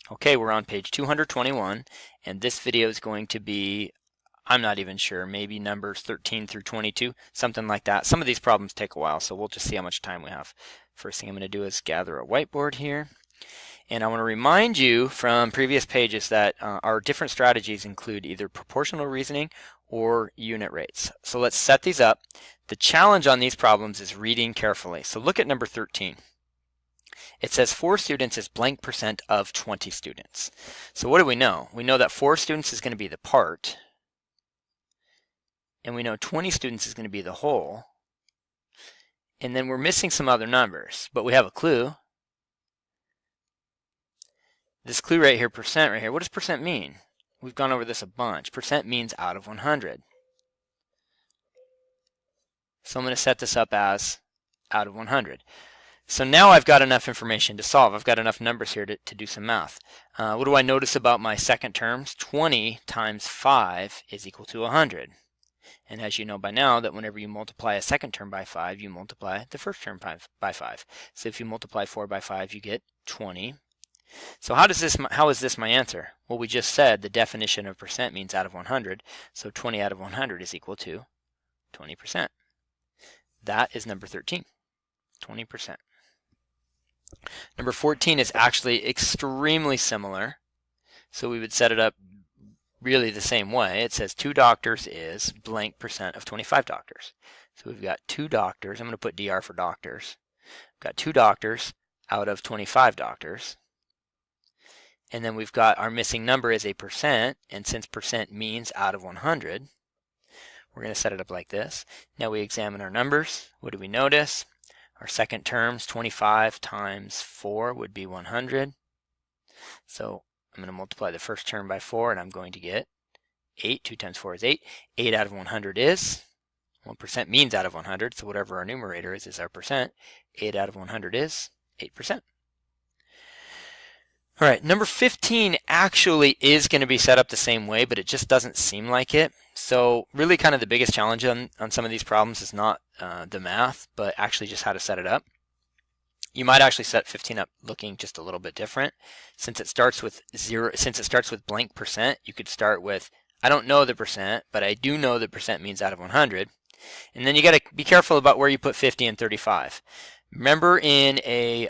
Okay, we're on page 221, and this video is going to be, I'm not even sure, maybe numbers 13 through 22, something like that. Some of these problems take a while, so we'll just see how much time we have. First thing I'm going to do is gather a whiteboard here. And I want to remind you from previous pages that our different strategies include either proportional reasoning or unit rates. So let's set these up. The challenge on these problems is reading carefully. So look at number 13. It says 4 students is blank percent of 20 students. So what do we know? We know that 4 students is going to be the part, and we know 20 students is going to be the whole, and then we're missing some other numbers, but we have a clue. This clue right here, percent right here, what does percent mean? We've gone over this a bunch. Percent means out of 100. So I'm going to set this up as out of 100. So now I've got enough information to solve. I've got enough numbers here to do some math. What do I notice about my second terms? 20 times 5 is equal to 100. And as you know by now, that whenever you multiply a second term by 5, you multiply the first term by 5. So if you multiply 4 by 5, you get 20. So how is this my answer? Well, we just said the definition of percent means out of 100. So 20 out of 100 is equal to 20%. That is number 13, 20%. Number 14 is actually extremely similar. So we would set it up really the same way. It says 2 doctors is blank percent of 25 doctors. So we've got 2 doctors. I'm going to put DR for doctors. We've got 2 doctors out of 25 doctors. And then we've got our missing number is a percent. And since percent means out of 100, we're going to set it up like this. Now we examine our numbers. What do we notice? Our second terms, 25 times 4 would be 100. So I'm going to multiply the first term by 4, and I'm going to get 8. 2 times 4 is 8. 8 out of 100 is, 1% means out of 100, so whatever our numerator is our percent. 8 out of 100 is 8%. All right, number 15 actually is going to be set up the same way, but it just doesn't seem like it. So really kind of the biggest challenge on some of these problems is not the math, but actually just how to set it up. You might actually set 15 up looking just a little bit different. Since it starts with blank percent, you could start with, I don't know the percent, but I do know the percent means out of 100. And then you got to be careful about where you put 50 and 35. Remember in a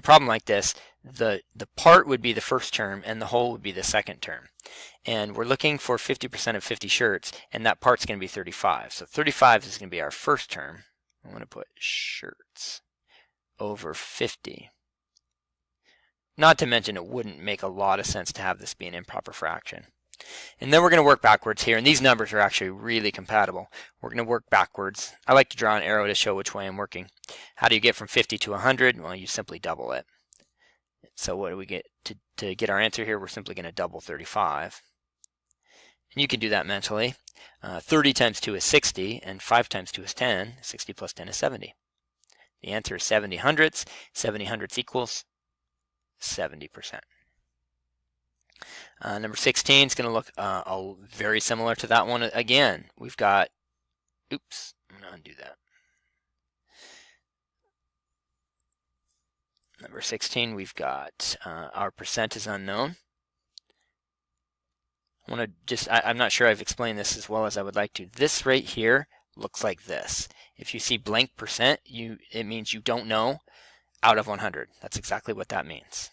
problem like this, the part would be the first term and the whole would be the second term. And we're looking for 50% of 50 shirts, and that part's going to be 35. So 35 is going to be our first term. I'm going to put shirts over 50. Not to mention it wouldn't make a lot of sense to have this be an improper fraction. And then we're going to work backwards here, and these numbers are actually really compatible. We're going to work backwards. I like to draw an arrow to show which way I'm working. How do you get from 50 to 100? Well, you simply double it. So what do we get? To get our answer here, we're simply going to double 35. And you can do that mentally. 30 times 2 is 60, and 5 times 2 is 10. 60 plus 10 is 70. The answer is 70 hundredths. 70 hundredths equals 70%. Number 16 is going to look very similar to that one. Again, we've got, oops, I'm going to undo that. Number 16, we've got our percent is unknown. I'm not sure I've explained this as well as I would like to. This right here looks like this. If you see blank percent, it means you don't know out of 100. That's exactly what that means.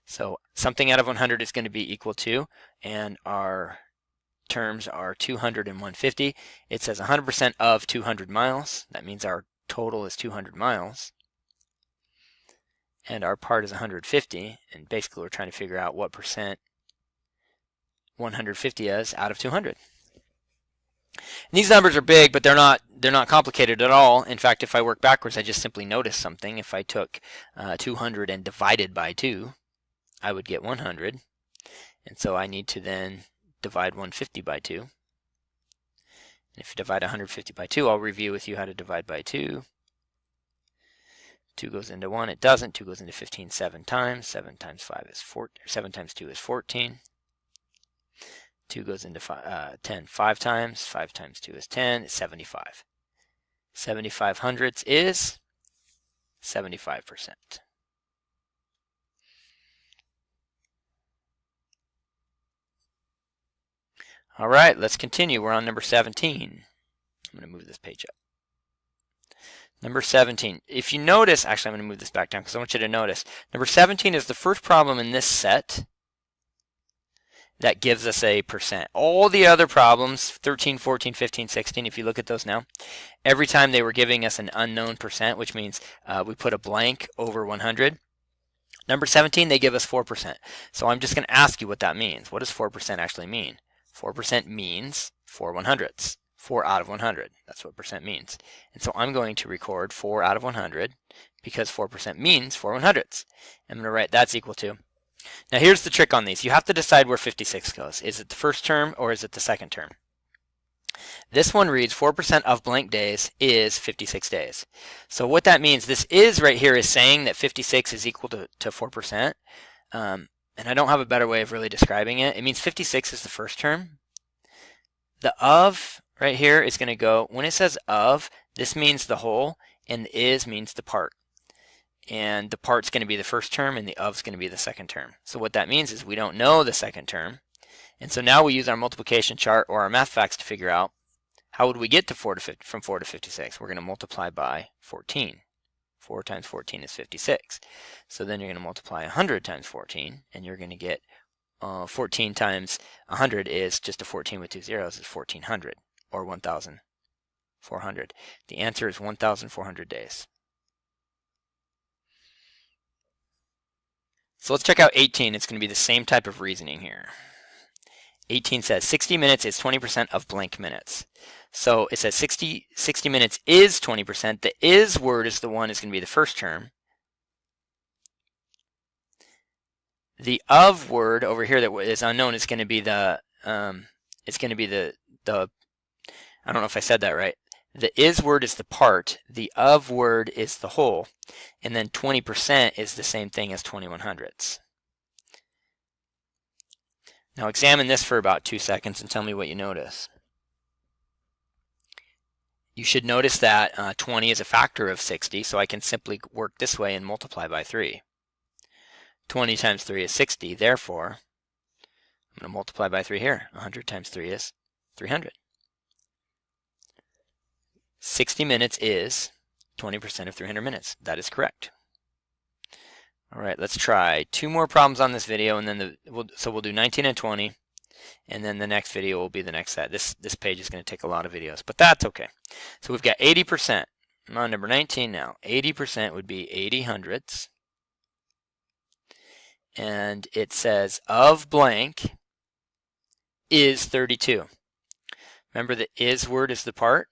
So something out of 100 is going to be equal to, and our terms are 200 and 150. It says 100% of 200 miles. That means our total is 200 miles. And our part is 150. And basically we're trying to figure out what percent 150 is out of 200. And these numbers are big, but they're not complicated at all. In fact, if I work backwards, I just simply notice something. If I took 200 and divided by 2, I would get 100. And so I need to then divide 150 by 2. And if you divide 150 by 2, I'll review with you how to divide by 2. 2 goes into 1, it doesn't. 2 goes into 15 7 times. 7 times 5 is 4. 7 times 2 is 14. 2 goes into 10 5 times. 5 times 2 is 10. It's 75. 75 hundredths is 75%. All right, let's continue. We're on number 17. I'm going to move this page up. Number 17. If you notice, actually I'm going to move this back down because I want you to notice. Number 17 is the first problem in this set that gives us a percent. All the other problems, 13, 14, 15, 16, if you look at those now, every time they were giving us an unknown percent, which means we put a blank over 100. Number 17, they give us 4%. So I'm just going to ask you what that means. What does 4% actually mean? 4% means 4 100ths. 4 out of 100. That's what percent means. And so I'm going to record 4 out of 100 because 4% means 4 100ths. I'm going to write that's equal to. Now here's the trick on these. You have to decide where 56 goes. Is it the first term or is it the second term? This one reads 4% of blank days is 56 days. So what that means, this is right here is saying that 56 is equal to 4%. And I don't have a better way of really describing it. It means 56 is the first term. The of right here is going to go, when it says of, this means the whole, and the is means the part. And the part's going to be the first term, and the of's going to be the second term. So what that means is we don't know the second term. And so now we use our multiplication chart or our math facts to figure out how would we get to from 4 to 56. We're going to multiply by 14. 4 times 14 is 56. So then you're going to multiply 100 times 14, and you're going to get 14 times 100 is just a 14 with two zeros is 1400, or 1,400. The answer is 1,400 days. So let's check out 18. It's going to be the same type of reasoning here. 18 says 60 minutes is 20% of blank minutes. So it says 60 minutes is 20%. The is word is the one is going to be the first term. The of word over here that is unknown is going to be the I don't know if I said that right. The is word is the part, the of word is the whole, and then 20% is the same thing as 20 100ths. Now examine this for about 2 seconds and tell me what you notice. You should notice that 20 is a factor of 60, so I can simply work this way and multiply by 3. 20 times 3 is 60, therefore I'm going to multiply by 3 here. 100 times 3 is 300. 60 minutes is 20% of 300 minutes. That is correct. All right, let's try 2 more problems on this video, and then we'll do 19 and 20, and then the next video will be the next set. This page is going to take a lot of videos, but that's okay. So we've got 80%. I'm on number 19 now. 80% would be 80 hundredths, and it says of blank is 32. Remember the is word is the part,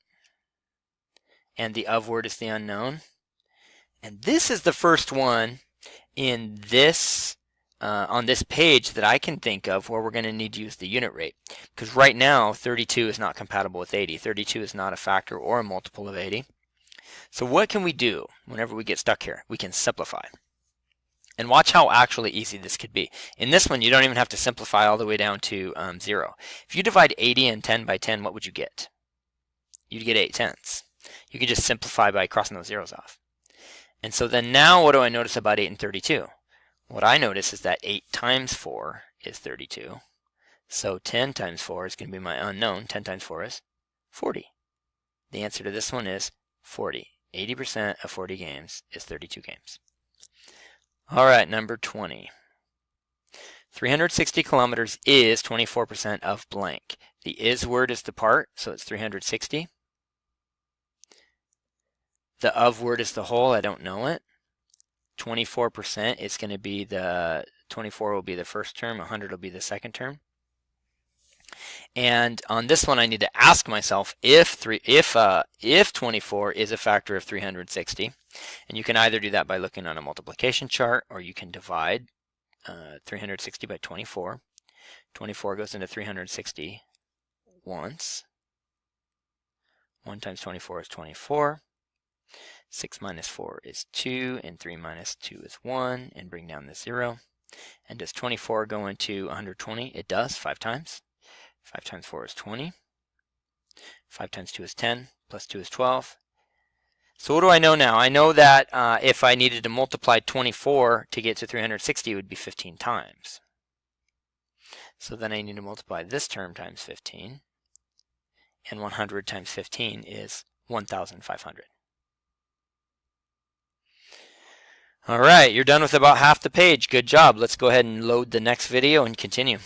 and the of word is the unknown. And this is the first one in this on this page that I can think of where we're going to need to use the unit rate, because right now 32 is not compatible with 80. 32 is not a factor or a multiple of 80. So what can we do whenever we get stuck here? We can simplify. And watch how actually easy this could be. In this one, you don't even have to simplify all the way down to 0. If you divide 80 and 10 by 10, what would you get? You'd get 8 tenths. You could just simplify by crossing those zeros off. And so then now what do I notice about 8 and 32? What I notice is that 8 times 4 is 32. So 10 times 4 is going to be my unknown. 10 times 4 is 40. The answer to this one is 40. 80% of 40 games is 32 games. All right, number 20. 360 kilometers is 24% of blank. The is word is the part, so it's 360. The of word is the whole, I don't know it. 24% is going to be 24 will be the first term, 100 will be the second term. And on this one I need to ask myself if 24 is a factor of 360. And you can either do that by looking on a multiplication chart, or you can divide 360 by 24. 24 goes into 360 once. 1 times 24 is 24. 6 minus 4 is 2, and 3 minus 2 is 1, and bring down the 0. And does 24 go into 120? It does, 5 times. 5 times 4 is 20. 5 times 2 is 10, plus 2 is 12. So what do I know now? I know that if I needed to multiply 24 to get to 360, it would be 15 times. So then I need to multiply this term times 15, and 100 times 15 is 1,500. All right, you're done with about half the page. Good job. Let's go ahead and load the next video and continue.